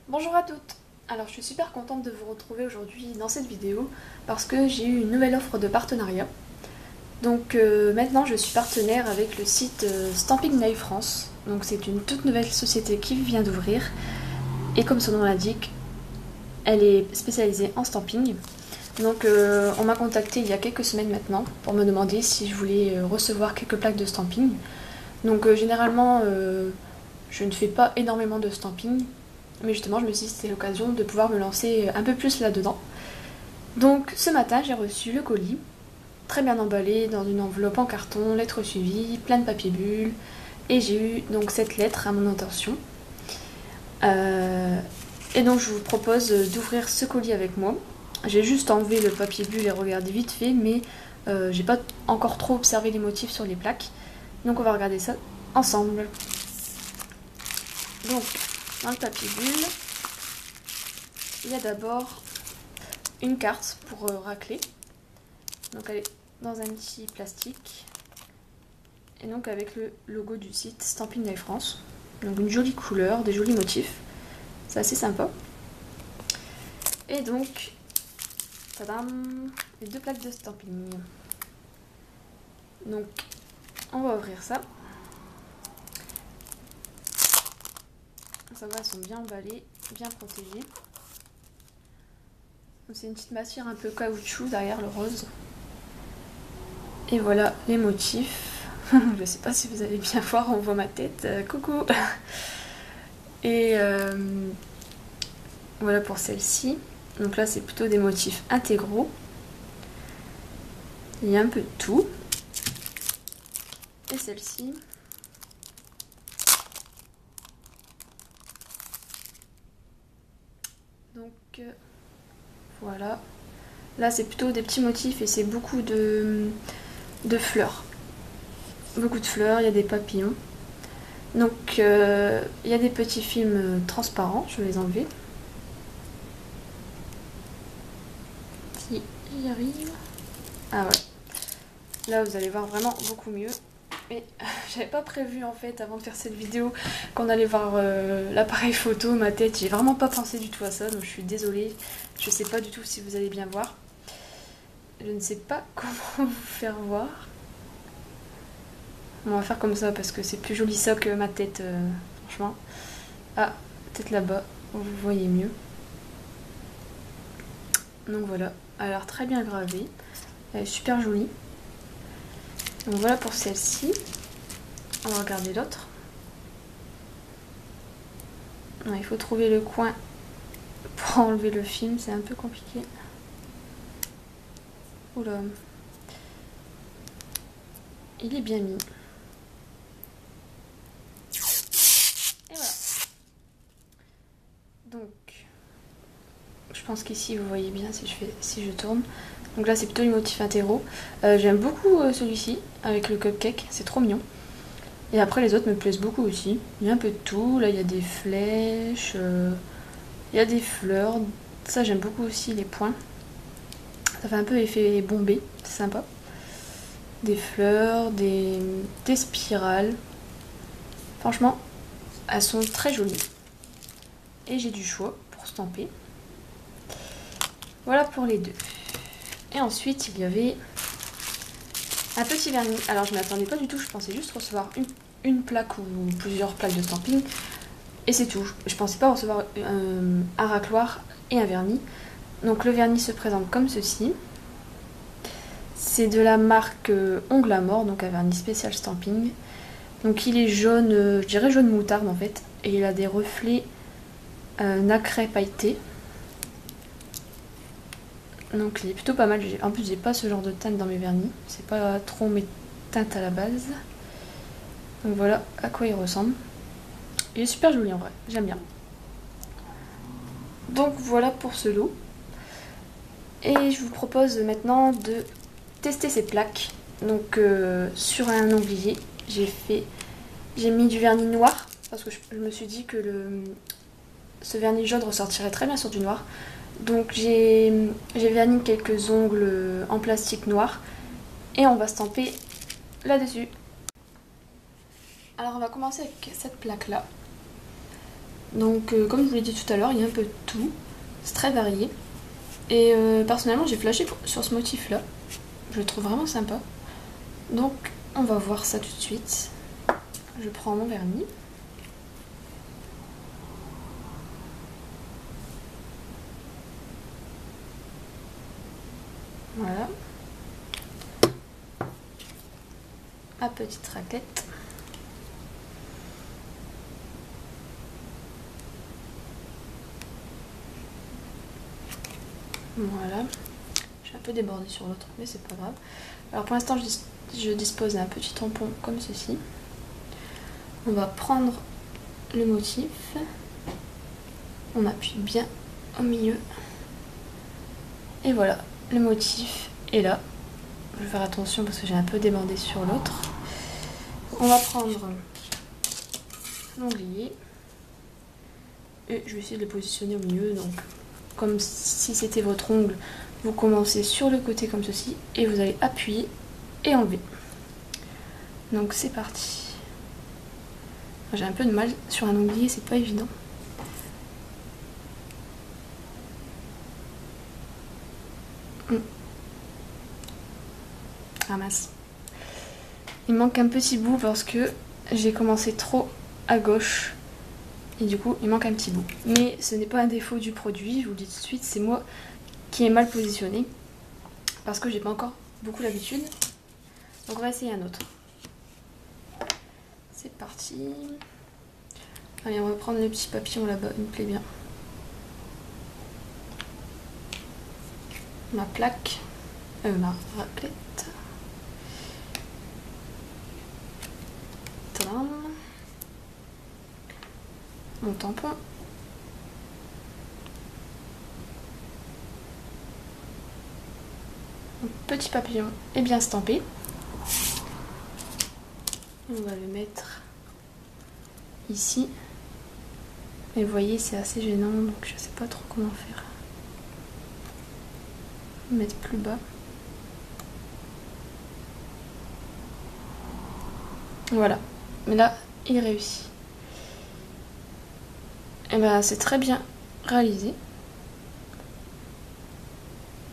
Bonjour à toutes. Alors je suis super contente de vous retrouver aujourd'hui dans cette vidéo parce que j'ai eu une nouvelle offre de partenariat. Donc maintenant je suis partenaire avec le site Stamping Live France. Donc c'est une toute nouvelle société qui vient d'ouvrir et comme son nom l'indique, elle est spécialisée en stamping. Donc on m'a contacté il y a quelques semaines maintenant pour me demander si je voulais recevoir quelques plaques de stamping. Donc généralement je ne fais pas énormément de stamping. Mais justement, je me suis dit que c'était l'occasion de pouvoir me lancer un peu plus là-dedans. Donc ce matin, j'ai reçu le colis, très bien emballé dans une enveloppe en carton, lettre suivie, plein de papier bulle. Et j'ai eu donc cette lettre à mon intention. Et donc je vous propose d'ouvrir ce colis avec moi. J'ai juste enlevé le papier bulle et regardé vite fait, mais j'ai pas encore trop observé les motifs sur les plaques. Donc on va regarder ça ensemble. Donc dans le papier bulle, il y a d'abord une carte pour racler. Donc elle est dans un petit plastique. Et donc avec le logo du site Stamping Live France. Donc une jolie couleur, des jolis motifs. C'est assez sympa. Et donc, tadam, les deux plaques de stamping. Donc on va ouvrir ça. Ça va, elles sont bien emballées, bien protégées. C'est une petite matière un peu caoutchouc derrière le rose. Et voilà les motifs. Je sais pas si vous allez bien voir, on voit ma tête. Coucou. Et voilà pour celle-ci. Donc là c'est plutôt des motifs intégraux. Il y a un peu de tout. Et celle-ci. Donc voilà. Là c'est plutôt des petits motifs et c'est beaucoup de fleurs. Beaucoup de fleurs, il y a des papillons. Donc il y a des petits films transparents, je vais les enlever. Si j'y arrive. Ah ouais. Là vous allez voir vraiment beaucoup mieux. Mais j'avais pas prévu en fait avant de faire cette vidéo qu'on allait voir l'appareil photo, ma tête. J'ai vraiment pas pensé du tout à ça, donc je suis désolée. Je sais pas du tout si vous allez bien voir. Je ne sais pas comment vous faire voir. On va faire comme ça parce que c'est plus joli ça que ma tête, franchement. Ah, peut-être là-bas, vous voyez mieux. Donc voilà, elle a l'air très bien gravée. Elle est super jolie. Donc voilà pour celle-ci. On va regarder l'autre. Il faut trouver le coin pour enlever le film, c'est un peu compliqué. Oula. Il est bien mis. Et voilà. Donc, je pense qu'ici vous voyez bien si je tourne. Donc là c'est plutôt les motifs intégraux. J'aime beaucoup celui-ci avec le cupcake, c'est trop mignon. Et après les autres me plaisent beaucoup aussi. Il y a un peu de tout, là il y a des flèches, il y a des fleurs. Ça j'aime beaucoup aussi les points. Ça fait un peu effet bombé, c'est sympa. Des fleurs, des spirales. Franchement, elles sont très jolies. Et j'ai du choix pour stamper. Voilà pour les deux. Et ensuite, il y avait un petit vernis. Alors, je ne m'attendais pas du tout. Je pensais juste recevoir une plaque ou plusieurs plaques de stamping. Et c'est tout. Je pensais pas recevoir un racloir et un vernis. Donc, le vernis se présente comme ceci. C'est de la marque Ongle à mort, donc un vernis spécial stamping. Donc, il est jaune, je dirais jaune moutarde en fait. Et il a des reflets nacré pailleté. Donc il est plutôt pas mal. En plus j'ai pas ce genre de teinte dans mes vernis. C'est pas trop mes teintes à la base. Donc voilà à quoi il ressemble. Il est super joli en vrai. J'aime bien. Donc voilà pour ce lot. Et je vous propose maintenant de tester ces plaques. Donc sur un omblier, j'ai mis du vernis noir. Parce que je me suis dit que ce vernis jaune ressortirait très bien sur du noir. Donc j'ai verni quelques ongles en plastique noir et on va stamper là-dessus. Alors on va commencer avec cette plaque là. Donc comme je vous l'ai dit tout à l'heure, il y a un peu de tout, c'est très varié. Et personnellement j'ai flashé sur ce motif là, je le trouve vraiment sympa. Donc on va voir ça tout de suite. Je prends mon vernis. Voilà. À petite raquette. Voilà. J'ai un peu débordé sur l'autre, mais c'est pas grave. Alors pour l'instant, je dispose d'un petit tampon comme ceci. On va prendre le motif. On appuie bien au milieu. Et voilà, le motif est là. Je vais faire attention parce que j'ai un peu débordé sur l'autre. On va prendre l'onglet. Et je vais essayer de le positionner au milieu. Donc, comme si c'était votre ongle, vous commencez sur le côté comme ceci. Et vous allez appuyer et enlever. Donc c'est parti. J'ai un peu de mal sur un onglet, c'est pas évident. Ah mince. Il manque un petit bout parce que j'ai commencé trop à gauche. Et du coup, il manque un petit bout. Mais ce n'est pas un défaut du produit, je vous le dis tout de suite, c'est moi qui ai mal positionné. Parce que j'ai pas encore beaucoup l'habitude. Donc on va essayer un autre. C'est parti. Allez, on va prendre le petit papillon là-bas, il me plaît bien. Ma plaque, ma raclette. Tadam. Mon tampon. Mon petit papillon est bien stampé. On va le mettre ici. Et vous voyez, c'est assez gênant, donc je sais pas trop comment faire. Mettre plus bas. Voilà. Mais là, il réussit. Et ben, c'est très bien réalisé.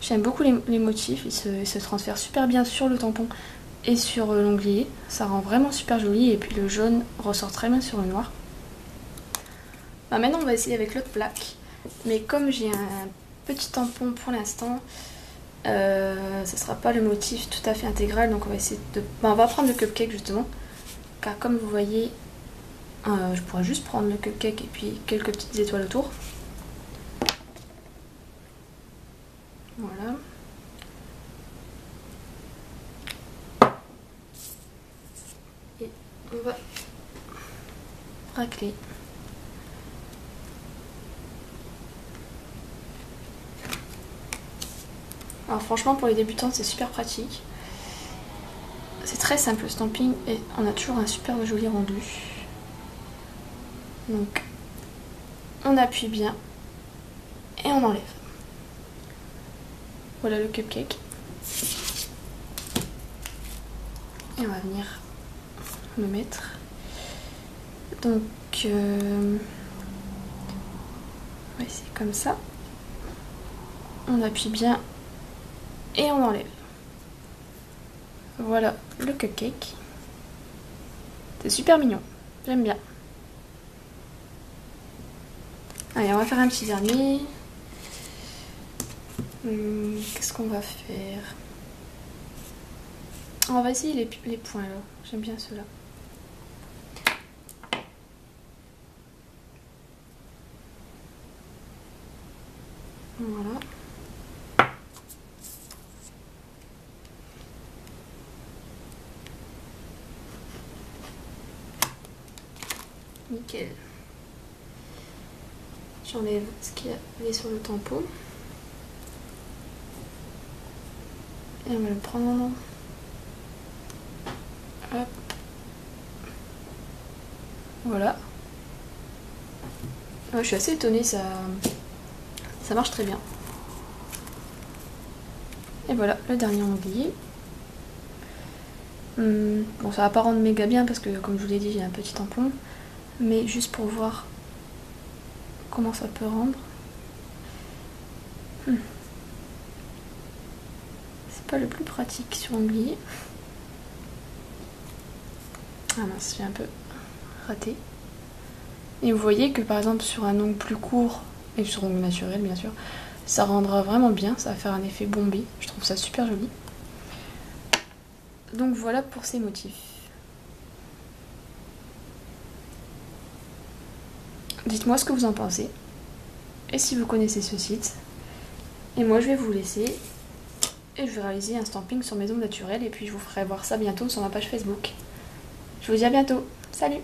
J'aime beaucoup les motifs, ils se transfèrent super bien sur le tampon et sur l'onglet. Ça rend vraiment super joli et puis le jaune ressort très bien sur le noir. Bah maintenant on va essayer avec l'autre plaque. Mais comme j'ai un petit tampon pour l'instant, ce sera pas le motif tout à fait intégral. Donc on va essayer de... Bah, on va prendre le cupcake justement. Car comme vous voyez, je pourrais juste prendre le cupcake et puis quelques petites étoiles autour. Voilà. Et on va racler. Alors franchement pour les débutants c'est super pratique. C'est très simple le stamping et on a toujours un super joli rendu. Donc on appuie bien et on enlève. Voilà le cupcake. Et on va venir le mettre. Donc on va essayer comme ça. On appuie bien et on enlève. Voilà le cupcake. C'est super mignon, j'aime bien. Allez, on va faire un petit dernier. Qu'est-ce qu'on va faire? On va essayer les points là, j'aime bien ceux-là. Voilà. Nickel. J'enlève ce qu'il y avait sur le tampon. Et on va le prendre. Hop. Voilà. Ouais, je suis assez étonnée, ça marche très bien. Et voilà, le dernier onglet. Bon, ça va pas rendre méga bien parce que, comme je vous l'ai dit, j'ai un petit tampon. Mais juste pour voir comment ça peut rendre. C'est pas le plus pratique sur onglet. Ah mince, j'ai un peu raté. Et vous voyez que par exemple sur un ongle plus court, et sur ongle naturel bien sûr, ça rendra vraiment bien, ça va faire un effet bombé. Je trouve ça super joli. Donc voilà pour ces motifs. Dites-moi ce que vous en pensez. Et si vous connaissez ce site. Et moi je vais vous laisser. Et je vais réaliser un stamping sur mes ongles naturels. Et puis je vous ferai voir ça bientôt sur ma page Facebook. Je vous dis à bientôt. Salut!